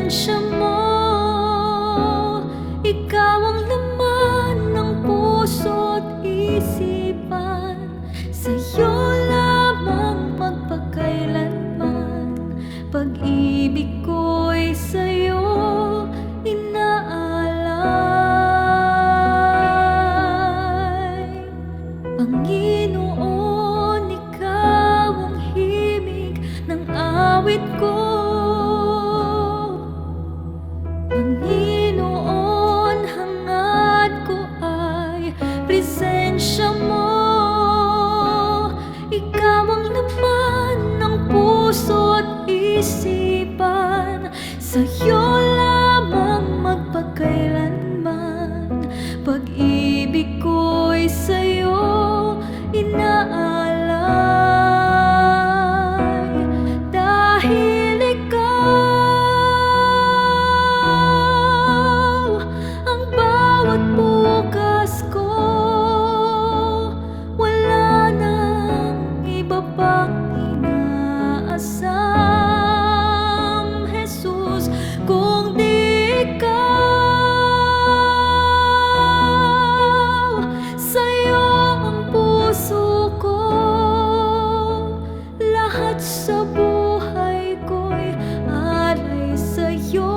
presensya mo. Ikaw ang laman ng puso't isipan. Sa'yo lamang magpakailanman. Pag-ibig ko'y sa'yo inaalay. Panginoon, ikaw ang himig ng awit ko. Panginoon, hangad ko ay presensya mo. Ikaw ang laman ng puso't isipan. Sa'yo lamang magpakailanman. Pag-ibig ko'y sa'yo inaalay. Dahil ikaw ang bawat bukas ko, wala nang iba pang inaasam, Jesus, kung di ikaw. Sa'yo ang puso ko, lahat sa buhay ko'y alay sa'yo,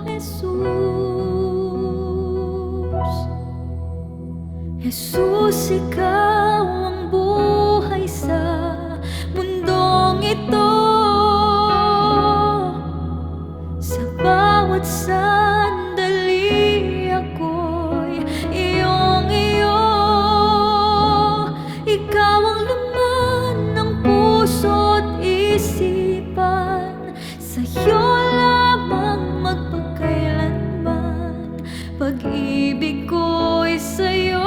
Jesus. Jesus, ikaw ang buhay sa mundong ito. Sa bawat sandali ako'y iyong-iyo. Ikaw ang laman ng puso't isipan. Sa'yo lamang magpakailanman. Pag-ibig ko'y sa'yo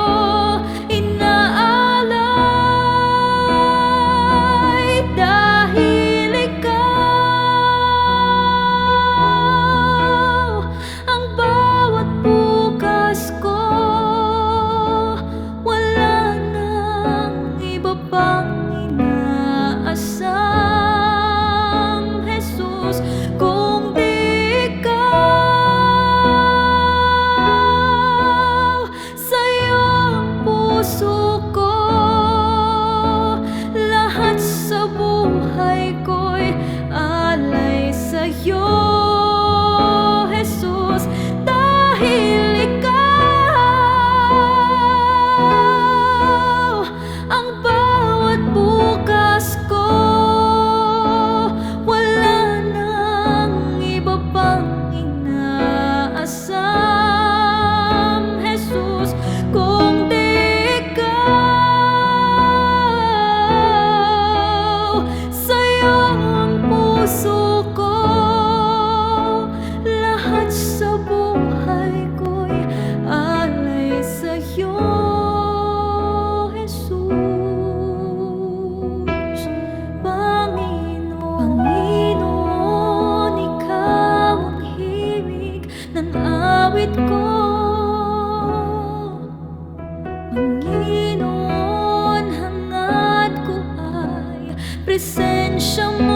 inaalay. Dahil ikaw ang bawat bukas ko, wala nang iba pang inaasam, Jesus, kung di ikaw. Sa'yo ang puso ko, lahat sa buhay ko'y alay sa'yo, Jesus. Dahil ikaw ang bawat bukas ko, wala nang iba pang inaasam, Jesus, kung di ikaw. Sa'yo ang puso ko, lahat sa buhay ko'y alay sa'yo, Jesus. Panginoon, ikaw ang himig ng awit ko. Panginoon, hangad ko ay presensya mo.